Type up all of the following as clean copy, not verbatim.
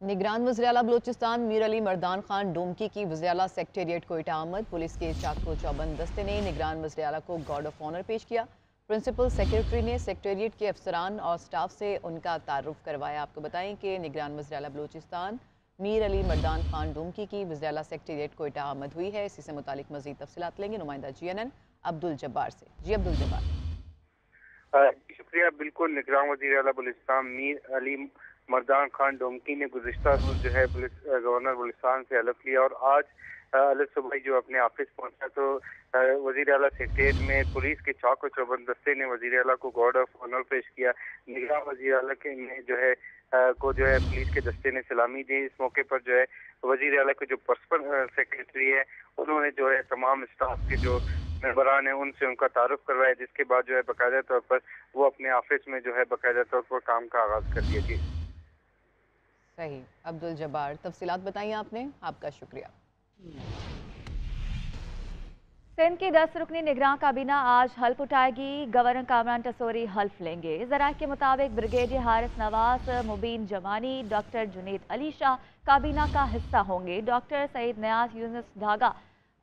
निगरान वज़ीर-ए-आला बलूचिस्तान मीर अली मर्दान खान डोमकी की वज़ीर-ए-आला सेक्रेटेरिएट कोयटा आमद। पुलिस के चाको चौबंद दस्ते ने निगरान वज़ीर-ए-आला को गार्ड ऑफ ऑनर पेश किया। प्रिंसिपल सेक्रेटरी ने सेक्रेटेरिएट के अफसरान और स्टाफ से उनका तारुफ करवाया। आपको बताएं कि निगरान वज़ीर-ए-आला बलूचिस्तान मीर अली मर्दान खान डोमकी की वज़ीर-ए-आला सेक्रेटेरिएट कोयटा आमद हुई है। इसी से मुतालिक मज़ीद तफसीलात लेंगे नुमाइंदा GNN अब्दुल जब्बार से। जी अब्दुल जब्बार। शुक्रिया। बिल्कुल, निगरान वज़ीर आला बलूचिस्तान मीर अली मर्दान खान डोमकी ने गुज़िश्ता रोज जो है गवर्नर बलूचिस्तान से हलफ लिया और आज अलग सुबह जो अपने ऑफिस पहुंचा तो वज़ीर आला सेक्रेटेरिएट में पुलिस के चाको चौबंद दस्ते ने वज़ीर आला को गार्ड ऑफ ऑनर पेश किया। निगरान वज़ीर आला के ने जो है पुलिस के दस्ते ने सलामी दी। इस मौके पर जो है वज़ीर आला के जो पर्सनल सेक्रेटरी है उन्होंने जो है तमाम स्टाफ के जो मेंबरान है उनसे उनका तारुफ करवाया, जिसके बाद जो है बाकायदा तौर पर वो अपने ऑफिस में जो है बाकायदा तौर पर काम का आगाज कर दिया। थी सही अब्दुल जब्बार, तफसीलात बताइए आपने, आपका शुक्रिया। सिंध की 10 रुकनी निगरान काबीना आज हल्फ उठाएगी। गवर्नर कामरान टसोरी हल्फ लेंगे। ज़राए के मुताबिक ब्रिगेडियर हारिस नवाज, मुबीन जमानी, डॉक्टर जुनेद अली शाह काबीना का हिस्सा होंगे। डॉक्टर सईद नयाज, यूनुस धागा,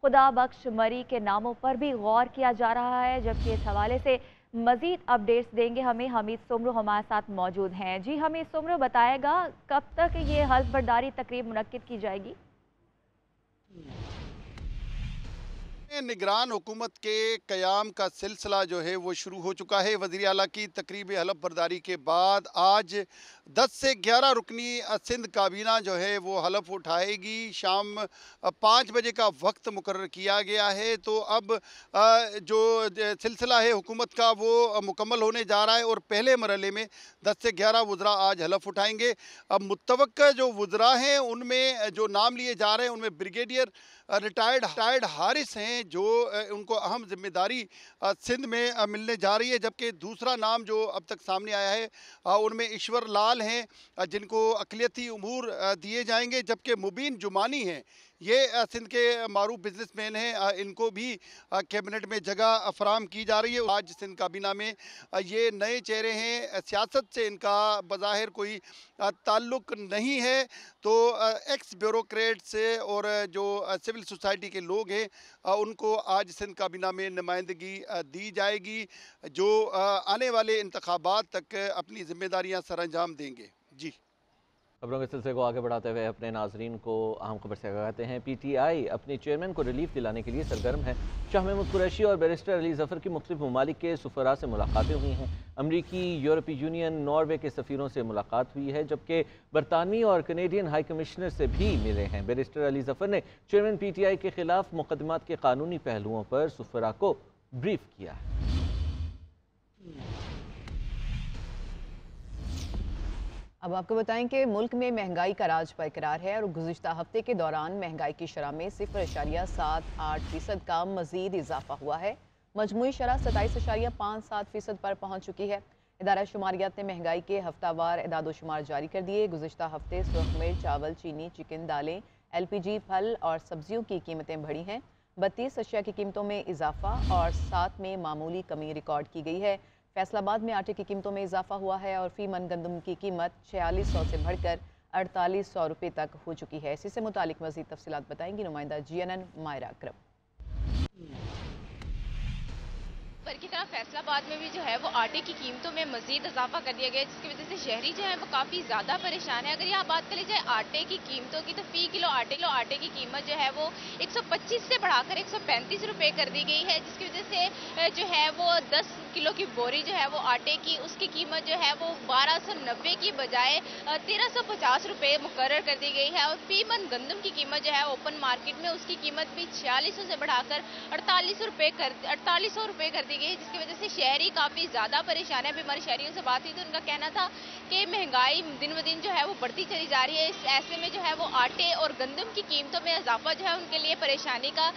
खुदा बख्श मरी के नामों पर भी गौर किया जा रहा है। जबकि इस हवाले से मजीद अपडेट्स देंगे हमें हमीद सुमरू हमारे साथ मौजूद हैं। जी हमीद सुमरू, बताएगा कब तक ये हल्फ बर्दारी तकरीब मुनक्किद की जाएगी? निगरान हुकूमत के क़याम का सिलसिला जो है वो शुरू हो चुका है। वज़ीर आला की तकरीब हलफ बर्दारी के बाद आज 10 से 11 रुकनी सिंध काबीना जो है वो हलफ उठाएगी। शाम 5 बजे का वक्त मुकर्रर किया गया है। तो अब जो सिलसिला है हुकूमत का वो मुकम्मल होने जा रहा है और पहले मरहले में 10 से 11 वज़रा आज हलफ उठाएंगे। अब मुत्तवक्का जो वज़रा हैं उनमें जो नाम लिए जा रहे हैं उनमें ब्रिगेडियर रिटायर्ड हारिस हैं जो उनको अहम जिम्मेदारी सिंध में मिलने जा रही है। जबकि दूसरा नाम जो अब तक सामने आया है उनमें ईश्वर लाल हैं जिनको अक़लियती उमूर दिए जाएंगे। जबकि मुबीन जुमानी हैं, ये सिंध के मारूफ बिजनेसमैन हैं, इनको भी कैबिनेट में जगह फराम की जा रही है। आज सिंध काबीना में ये नए चेहरे हैं, सियासत से इनका बज़ाहिर कोई ताल्लुक़ नहीं है। तो एक्स ब्यूरोक्रेट्स और जो सिविल सोसाइटी के लोग हैं उनको आज सिंध काबीना में नुमाइंदगी दी जाएगी, जो आने वाले इंतखाबात तक अपनी जिम्मेदारियां सरअंजाम देंगे। जी, खबरों के सिलसिले को आगे बढ़ाते हुए अपने नाजरीन को अहम खबर से आगाते हैं। PTI अपने चेयरमैन को रिलीफ दिलाने के लिए सरगर्म है। शाह महमूद कुरैशी और बैरिस्टर अली ज़फ़र की मुख्तलिफ ममालिक के सफ़रा से मुलाकातें हुई हैं। अमरीकी, यूरोपीय यूनियन, नॉर्वे के सफ़ीरों से मुलाकात हुई है। जबकि बरतानवी और कनेडियन हाई कमिश्नर से भी मिले हैं। बैरिस्टर अली ज़फ़र ने चेयरमैन PTI के खिलाफ मुकदमात के कानूनी पहलुओं पर सफ़रा को ब्रीफ किया है। अब आपको बताएं कि मुल्क में महंगाई का राज बरकरार है और गुज़िश्ता हफ्ते के दौरान महंगाई की शरह में 0.78% का मज़ीद इजाफा हुआ है। मजमूई शरह 27.57% पर पहुँच चुकी है। इदारा शुमारियात ने महंगाई के हफ्तावार एदाद-ओ-शुमार जारी कर दिए। गुज़िश्ता हफ्ते सुरख मिर्च, चावल, चीनी, चिकन, दालें, LPG, फल और सब्जियों की कीमतें बढ़ी हैं। 32 अशिया की कीमतों में इजाफा और 7 में मामूली कमी रिकॉर्ड की गई है। फैसलाबाद में आटे की कीमतों में इजाफा हुआ है और फी मन गंदम की कीमत 4600 से बढ़कर 4800 रुपये तक हो चुकी है। इसी से मुतालिक मज़ीद तफसीलात बताएंगी नुमाइंदा GNN मायरा अकरम। पर की तरह फैसलाबाद में भी जो है वो आटे की कीमतों में मजीद इजाफा कर दिया गया, जिसकी वजह से शहरी जो है वो काफ़ी ज़्यादा परेशान है। अगर यहाँ बात करी जाए आटे की कीमतों की तो फ़ी किलो आटे की कीमत जो है वो 125 से बढ़ाकर 135 रुपये कर दी गई है, जिसकी वजह से जो है वो 10 किलो की बोरी जो है वो आटे की उसकी कीमत जो है वो 1290 की बजाय 1350 रुपये मुकर्रर कर दी गई है। और फी मन गंदम की कीमत जो है ओपन मार्केट में उसकी कीमत भी 4600 से बढ़ाकर 4800 रुपये कर दी गई, जिसकी वजह से शहरी काफ़ी ज़्यादा परेशान है। अभी हमारे शहरियों से बात हुई तो उनका कहना था कि महंगाई दिन ब दिन जो है वो बढ़ती चली जा रही है। इस ऐसे में जो है वो आटे और गंदम की कीमतों में इजाफा जो है उनके लिए परेशानी का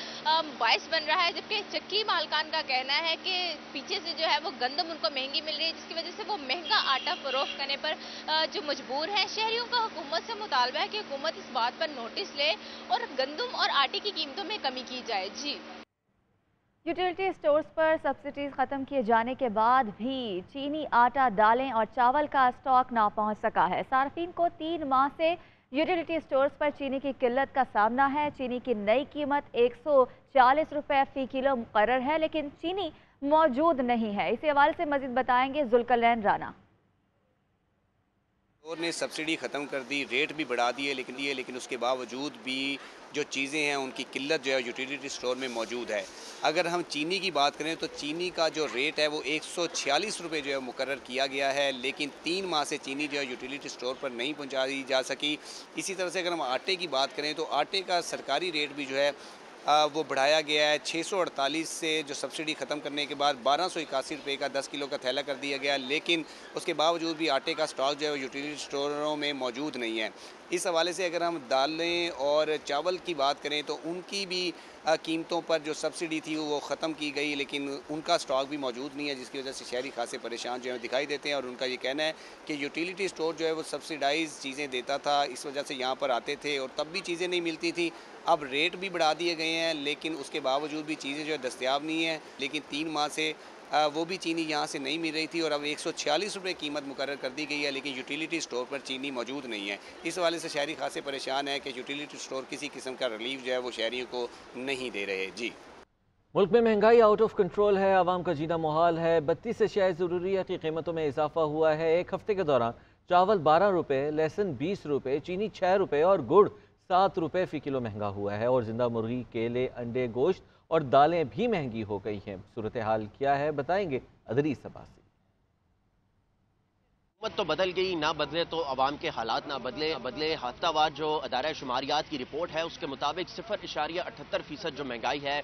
बायस बन रहा है। जबकि चक्की मालकान का कहना है कि पीछे से जो है वो गंदम उनको महंगी मिल रही है, जिसकी वजह से वो महंगा आटा फरोख्त करने पर जो मजबूर है। शहरियों का हुकूमत से मुतालबा है कि हुकूमत इस बात पर नोटिस ले और गंदम और आटे की कीमतों में कमी की जाए। जी, यूटिलिटी स्टोर्स पर सब्सिडीज खत्म किए जाने के बाद भी चीनी, आटा, दालें और चावल का स्टॉक ना पहुंच सका है। सार्फिन को 3 माह से यूटिलिटी स्टोर्स पर चीनी की किल्लत का सामना है। चीनी की नई कीमत 140 रुपए फी किलो मुकर्रर है, लेकिन चीनी मौजूद नहीं है। इसी हवाले से मजीद बताएंगे जुल्करनैन राना। और ने सब्सिडी ख़त्म कर दी, रेट भी बढ़ा दिए, लेकिन उसके बावजूद भी जो चीज़ें हैं उनकी किल्लत जो है यूटिलिटी स्टोर में मौजूद है। अगर हम चीनी की बात करें तो चीनी का जो रेट है वो 146 रुपये जो है मुकर्रर किया गया है, लेकिन 3 माह से चीनी जो है यूटिलिटी स्टोर पर नहीं पहुंचाई जा सकी। इसी तरह से अगर हम आटे की बात करें तो आटे का सरकारी रेट भी जो है वो बढ़ाया गया है। 648 से जो सब्सिडी ख़त्म करने के बाद 1281 रुपये का 10 किलो का थैला कर दिया गया, लेकिन उसके बावजूद भी आटे का स्टॉक जो है यूटिलिटी स्टोरों में मौजूद नहीं है। इस हवाले से अगर हम दालें और चावल की बात करें तो उनकी भी कीमतों पर जो सब्सिडी थी वो ख़त्म की गई, लेकिन उनका स्टॉक भी मौजूद नहीं है, जिसकी वजह से शहरी खासे परेशान जो है दिखाई देते हैं। और उनका ये कहना है कि यूटिलिटी स्टोर जो है वो सब्सिडाइज चीज़ें देता था, इस वजह से यहाँ पर आते थे और तब भी चीज़ें नहीं मिलती थी। अब रेट भी बढ़ा दिए गए हैं, लेकिन उसके बावजूद भी चीज़ें जो है दस्तयाब नहीं है। लेकिन 3 माह से वो भी चीनी यहाँ से नहीं मिल रही थी और अब 146 रुपये कीमत मुकर्रर कर दी गई है, लेकिन यूटिलिटी स्टोर पर चीनी मौजूद नहीं है। इस हवाले से शहरी खासे परेशान है कि यूटिलिटी स्टोर किसी किस्म का रिलीफ जो है वो शहरियों को नहीं दे रहे। जी, मुल्क में महंगाई आउट ऑफ कंट्रोल है, आवाम का जीना मुहाल है। 32 अशियाए ज़रूरियात की कीमतों में इजाफा हुआ है। एक हफ्ते के दौरान चावल 12 रुपये, लहसुन 20 रुपये, चीनी 6 रुपये और गुड़ 7 रुपये फ़ी किलो महंगा हुआ है। और जिंदा मुर्गी, केले, अंडे, गोश्त और दालें भी महंगी हो गई हैं। सूरत हाल क्या है बताएंगे अदरीस अब्बासी। हुकूमत तो बदल गई, ना बदले तो अवाम के हालात ना बदले। हफ्तावार जो अदारा शुमारियात की रिपोर्ट है उसके मुताबिक 0.78% जो महंगाई है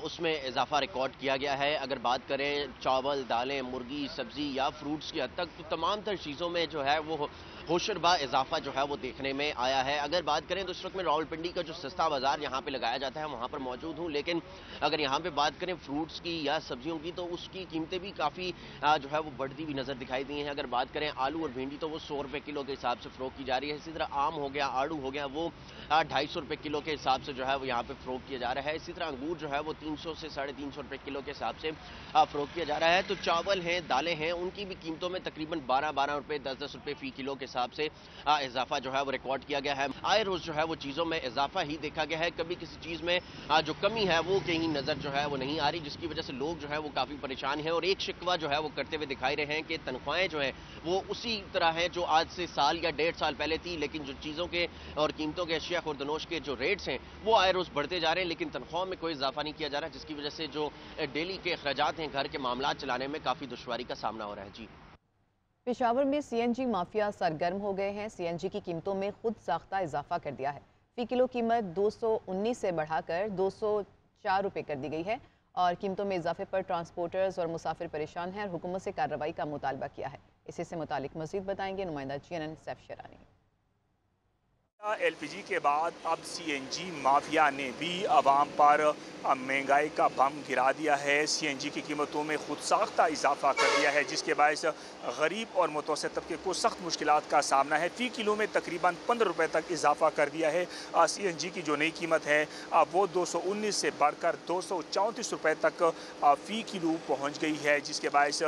उसमें इजाफा रिकॉर्ड किया गया है। अगर बात करें चावल, दालें, मुर्गी, सब्जी या फ्रूट्स की हद तक, तो तमाम तर चीज़ों में जो है वो होशरबा इजाफा जो है वो देखने में आया है। अगर बात करें तो इस वक्त में रावलपिंडी का जो सस्ता बाजार यहाँ पे लगाया जाता है वहाँ पर मौजूद हूँ, लेकिन अगर यहाँ पे बात करें फ्रूट्स की या सब्जियों की तो उसकी कीमतें भी काफ़ी जो है वो बढ़ती हुई नज़र दिखाई दी हैं। अगर बात करें आलू और भिंडी तो वो 100 रुपये किलो के हिसाब से फ़रोख्त की जा रही है। इसी तरह आम हो गया, आड़ू हो गया, वो 250 रुपये किलो के हिसाब से जो है वो यहाँ पे फ़रोख्त किया जा रहा है। इसी तरह अंगूर जो है वो 300 से 350 रुपये किलो के हिसाब से फ़रोख्त किया जा रहा है। तो चावल हैं, दालें हैं, उनकी भी कीमतों में तकरीबन 12 रुपये, 10 रुपये फ़ी किलो के हिसाब से इजाफा जो है वो रिकॉर्ड किया गया है। आए रोज जो है वो चीज़ों में इजाफा ही देखा गया है। कभी किसी चीज़ में जो कमी है वो कहीं नज़र जो है वो नहीं आ रही, जिसकी वजह से लोग जो है वो काफ़ी परेशान हैं। और एक शिकवा जो है वो करते हुए दिखाई रहे हैं कि तनख्वाहें जो है वो उसी तरह है जो आज से साल या 1.5 साल पहले थी, लेकिन जो चीज़ों के और कीमतों के अशिया खुर्दनोश के जो रेट्स हैं वो आए रोज बढ़ते जा रहे हैं, लेकिन तनख्वाह में कोई इजाफा नहीं किया जा रहा, जिसकी वजह से जो डेली के अखराजात हैं घर के मामला चलाने में काफ़ी दुश्वारी का सामना हो रहा है। जी, पेशावर में सीएनजी माफिया सरगर्म हो गए हैं। सीएनजी की कीमतों में खुद साख्ता इजाफा कर दिया है। फी किलो कीमत 219 से बढ़ाकर 204 रुपये कर दी गई है और कीमतों में इजाफे पर ट्रांसपोर्टर्स और मुसाफिर परेशान हैं और हुकूमत से कार्रवाई का मुतालबा किया है। इसी से मुतालिक मजीद बताएंगे नुमाइंदा CNN सैफ शेरानी। LPG के बाद अब CNG माफिया ने भी आवाम पर महंगाई का बम गिरा दिया है। CNG की कीमतों में खुद साख्ता इजाफा कर दिया है, जिसके बायस गरीब और मुतवस्सित तबके को सख्त मुश्किलात का सामना है। फ़ी किलो में तकरीबन 15 रुपये तक इजाफा कर दिया है। CNG की जो नई कीमत है वो 219 से बढ़कर 234 रुपये तक फ़ी किलो पहुँच गई है, जिसके बायस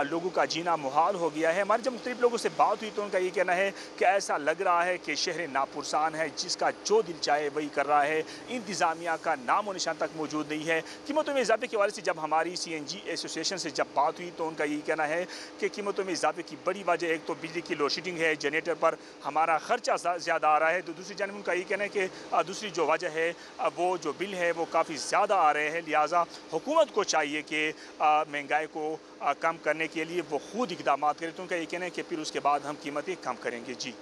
लोगों का जीना मुहाल हो गया है। हमारे जब मुख्तलिफ लोगों से बात हुई तो उनका ये कहना है कि ऐसा लग रहा है कि शहर नापुरसान है, जिसका जो दिल चाहे वही कर रहा है। इंतज़ामिया का नामो निशान तक मौजूद नहीं है। कीमतों में इजाफे के हवाले से जब हमारी CNG एसोसिएशन से जब बात हुई तो उनका ये कहना है कि कीमतों में इजाफे की बड़ी वजह एक तो बिजली की लोडशेडिंग है, जनरेटर पर हमारा खर्चा ज़्यादा आ रहा है, तो दूसरी जानब उनका ये कहना है कि दूसरी जो वजह है वो जो बिल है वो काफ़ी ज़्यादा आ रहे हैं। लिहाजा हुकूमत को चाहिए कि महंगाई को कम करने के लिए वो खुद इकदाम करें। तो उनका ये कहना है कि फिर उसके बाद हम कीमतें कम करेंगे। जी,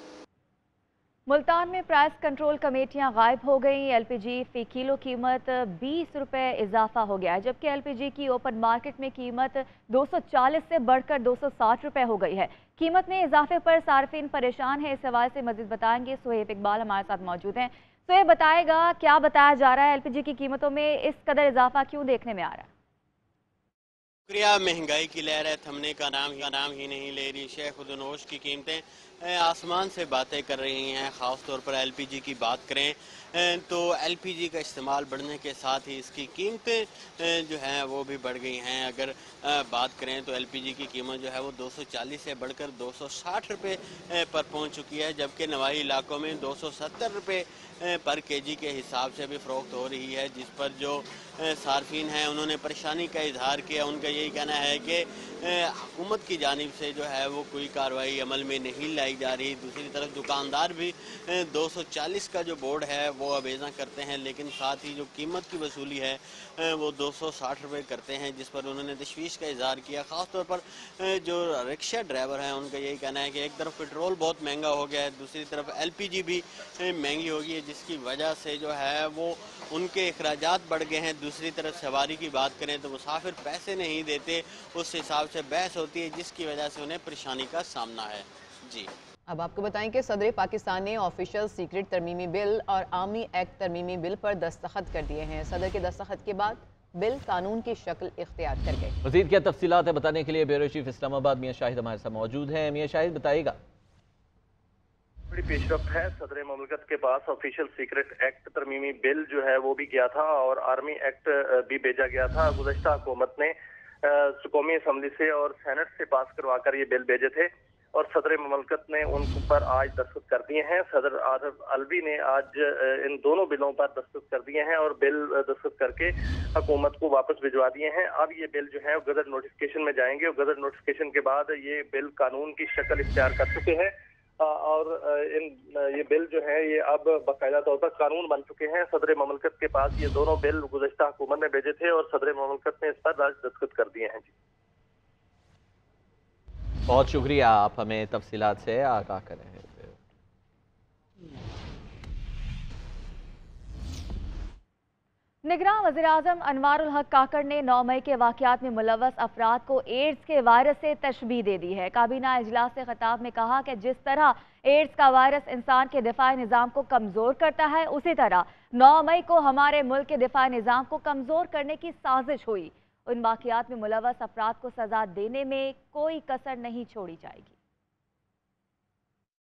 मुल्तान में प्राइस कंट्रोल कमेटियां गायब हो गई। LPG फी किलो कीमत 20 रुपये इजाफा हो गया है, जबकि LPG की ओपन मार्केट में कीमत 240 से बढ़कर 260 रुपये हो गई है। कीमत में इजाफे पर सार्फिन परेशान है। इस हवाले से मजीद बताएंगे सुहेब इकबाल हमारे साथ मौजूद हैं। सुहेब, बताएगा क्या बताया जा रहा है, LPG की कीमतों में इस कदर इजाफा क्यों देखने में आ रहा है? शुक्रिया। महंगाई की लहर है, थमने का नाम ही नहीं ले रही। शेख खुदनोश की कीमतें आसमान से बातें कर रही हैं। ख़ास तौर पर एलपीजी की बात करें तो एलपीजी का इस्तेमाल बढ़ने के साथ ही इसकी कीमतें जो हैं वो भी बढ़ गई हैं। अगर बात करें तो एलपीजी की कीमत जो है वो 240 से बढ़कर 260 रुपये पर पहुंच चुकी है, जबकि नवाई इलाकों में 270 रुपये पर केजी के हिसाब से भी फ़रोख्त हो रही है, जिस पर जो सार्फिन हैं उन्होंने परेशानी का इजहार किया। उनका यही कहना है कि हुकूमत की जानिब से जो है वो कोई कार्रवाई अमल में नहीं लाई जा रही। दूसरी तरफ दुकानदार भी 240 का जो बोर्ड है वो अवेज़ा करते हैं, लेकिन साथ ही जो कीमत की वसूली है वो 260 रुपये करते हैं, जिस पर उन्होंने तशवीश का इजहार किया। ख़ास तौर पर जो रिक्शा ड्राइवर हैं उनका यही कहना है कि एक तरफ पेट्रोल बहुत महंगा हो गया है, दूसरी तरफ एलपीजी भी महंगी हो गई है, जिसकी वजह से जो है वो उनके अखराजात बढ़ गए हैं। दूसरी तरफ सवारी की बात करें तो मुसाफिर पैसे नहीं देते, उस हिसाब से बहस होती है, जिसकी वजह से उन्हें परेशानी का सामना है। जी, अब आपको बताएं कि सदर पाकिस्तान ने ऑफिशियल सीक्रेट तरमीमी बिल और आर्मी एक्ट तरमीमी बिल पर दस्तखत कर दिए हैं। सदर के दस्तखत के बाद बिल कानून की शक्ल इख्तियार कर गए। मज़ीद क्या तफसीलात है बताने के लिए ब्यूरो चीफ इस्लामाबाद मियां शाहिद हमारे साथ मौजूद हैं। मियां शाहिद बताइएगा। बड़ी पेशरफ्त है। सदर मुमलकत के पास ऑफिशियल सीक्रेट एक्ट तरमीमी बिल जो है वो भी गया था और आर्मी एक्ट भी भेजा गया था। गुज़श्ता हुकूमत ने कौमी असम्बली से और सेनेट से पास करवा कर ये बिल भेजे थे और सदर मुमलकत ने उन पर आज दस्तखत कर दिए हैं। सदर आरिफ अलवी ने आज इन दोनों बिलों पर दस्तखत कर दिए हैं और बिल दस्तखत करके हुकूमत को वापस भिजवा दिए हैं। अब ये बिल जो है गजट नोटिफिकेशन में जाएंगे और गजट नोटिफिकेशन के बाद ये बिल कानून की शक्ल इख्तियार कर चुके हैं और ये बिल जो है ये अब बाकायदा तौर पर कानून बन चुके हैं। सदर मुमलकत के पास ये दोनों बिल गुज़श्ता हुकूमत ने भेजे थे और सदर मुमलकत ने इस पर आज दस्तखत कर दिए हैं। जी, बहुत शुक्रिया, आप हमें तफसीलात से आगाह करें। निगरान वज़ीर-ए-आज़म अनवारुल हक काकड़ ने 9 मई के वाक़यात में मुलव्वस अफराद को एड्स के वायरस से तशबीह दे दी है। काबीना इजलास से खिताब में कहा कि जिस तरह एड्स का वायरस इंसान के दिफाई निज़ाम को कमज़ोर करता है, उसी तरह 9 मई को हमारे मुल्क के दिफाई निज़ाम को कमज़ोर करने की साजिश हुई। उन वाक़यात में मुलव्वस अफराद को सजा देने में कोई कसर नहीं छोड़ी जाएगी।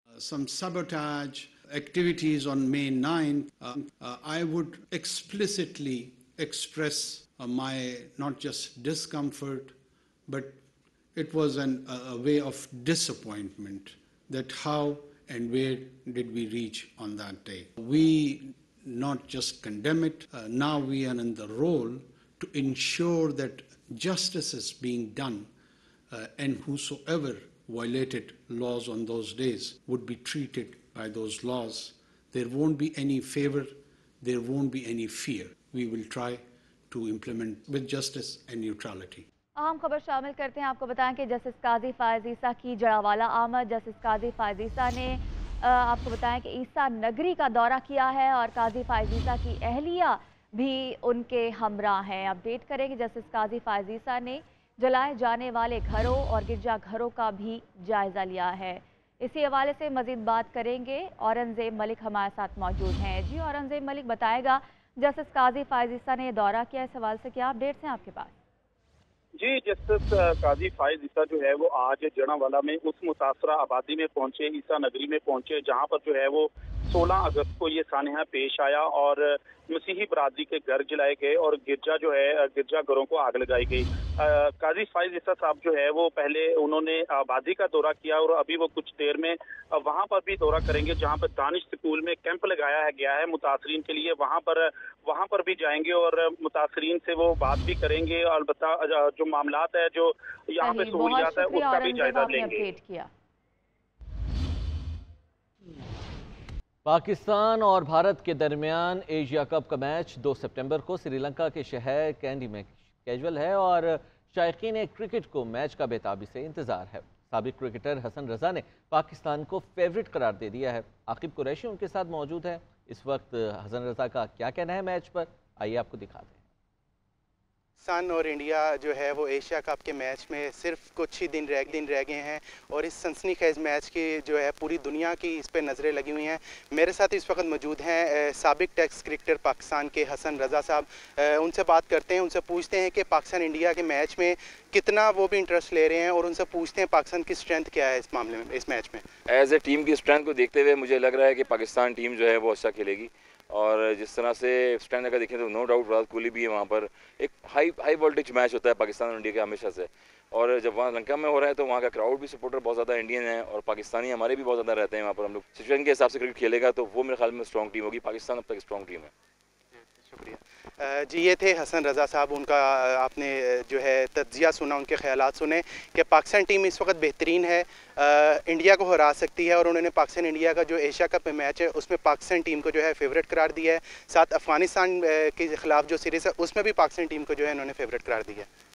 Some sabotage activities on May 9th, I would explicitly express my not just discomfort, but it was a way of disappointment that how and where did we reach on that day. We not just condemn it, now we are in the role to ensure that justice is being done and whosoever violated laws on those days would be treated by those laws. There won't be any favor, there won't be any fear. We will try to implement with justice and neutrality. अहम खबर शामिल करते हैं। आपको बताएं कि justice काजी फायज ईसा की जड़ावाला आमद। जस्टिस काजी फायज ईसा ने आपको बताएं कि ईसा नगरी का दौरा किया है और काजी फायज ईसा की अहलिया भी उनके हमरा हैं। अपडेट करें कि जस्टिस काजी फायज ईसा ने जलाए जाने वाले घरों और गिरजाघरों का भी जायजा लिया है। इसी हवाले से मजीद बात करेंगे। औरंगजेब मलिक हमारे साथ मौजूद हैं। जी, औरंगजेब मलिक बताएगा, जस्टिस काजी फायज ईसा ने दौरा किया, इस हवाले से क्या अपडेट्स हैं आपके पास? जी, जस्टिस काजी फायज ईसा जो है वो आज जड़ावाला में उस मुतासरा आबादी में पहुंचे, ईसा नगरी में पहुंचे, जहां पर जो है वो 16 अगस्त को ये सानहा पेश आया और मसीही बरादरी के घर जलाए गए और गिरजा जो है गिरजा घरों को आग लगाई गई। काजी फायज ईसा साहब जो है वो पहले उन्होंने आबादी का दौरा किया और अभी वो कुछ देर में वहां पर भी दौरा करेंगे जहां पर दानिश स्कूल में कैंप लगाया गया है मुतासरीन के लिए। वहां पर भी जाएंगे और मुतासरीन से वो बात भी करेंगे और अलबत्ता जो मामलात है जो यहाँ पे सहूलियात है उसका भी जायजा लेंगे। पाकिस्तान और भारत के दरमियान एशिया कप का मैच 2 सितंबर को श्रीलंका के शहर कैंडी में कैजुअल है और शायकीन क्रिकेट को मैच का बेताबी से इंतजार है। साबिक क्रिकेटर हसन रजा ने पाकिस्तान को फेवरेट करार दे दिया है। आकिब कुरैशी उनके साथ मौजूद है। इस वक्त हसन रजा का क्या कहना है मैच पर, आइए आपको दिखाते हैं। पाकिस्तान और इंडिया जो है वो एशिया कप के मैच में सिर्फ कुछ ही दिन रह गए हैं और इस सनसनीखेज मैच की जो है पूरी दुनिया की इस पर नज़रें लगी हुई हैं। मेरे साथ इस वक्त मौजूद हैं साबिक टेस्ट क्रिकेटर पाकिस्तान के हसन रजा साहब। उनसे बात करते हैं, उनसे पूछते हैं कि पाकिस्तान इंडिया के मैच में कितना वो भी इंटरेस्ट ले रहे हैं और उनसे पूछते हैं पाकिस्तान की स्ट्रेंथ क्या है इस मामले में, इस मैच में। एज ए टीम की स्ट्रेंथ को देखते हुए मुझे लग रहा है कि पाकिस्तान टीम जो है वो अच्छा खेलेगी, और जिस तरह से स्ट्रेंथ अगर देखें तो नो डाउट विराट कोहली भी है वहाँ पर। एक हाई वोल्टेज मैच होता है पाकिस्तान और इंडिया के हमेशा से, और जब वहाँ लंका में हो रहा है तो वहाँ का क्राउड भी सपोर्टर बहुत ज़्यादा इंडियन है और पाकिस्तानी हमारे भी बहुत ज़्यादा रहते हैं वहाँ पर। हम लोग सिचुएशन के हिसाब से क्रिकेट खेलेगा तो वो मेरे ख्याल में स्ट्रॉन्ग टीम होगी। पाकिस्तान अब तक स्ट्रॉन्ग टीम है। शुक्रिया जी। ये थे हसन रज़ा साहब, उनका आपने जो है तज्जिया सुना, उनके ख्यालात सुने कि पाकिस्तान टीम इस वक्त बेहतरीन है, इंडिया को हरा सकती है, और उन्होंने पाकिस्तान इंडिया का जो एशिया कप में मैच है उसमें पाकिस्तान टीम को जो है फेवरेट करार दिया है। साथ अफगानिस्तान के ख़िलाफ़ जो सीरीज़ है उसमें भी पाकिस्तान टीम को जो है उन्होंने फेवरेट करार दिया है।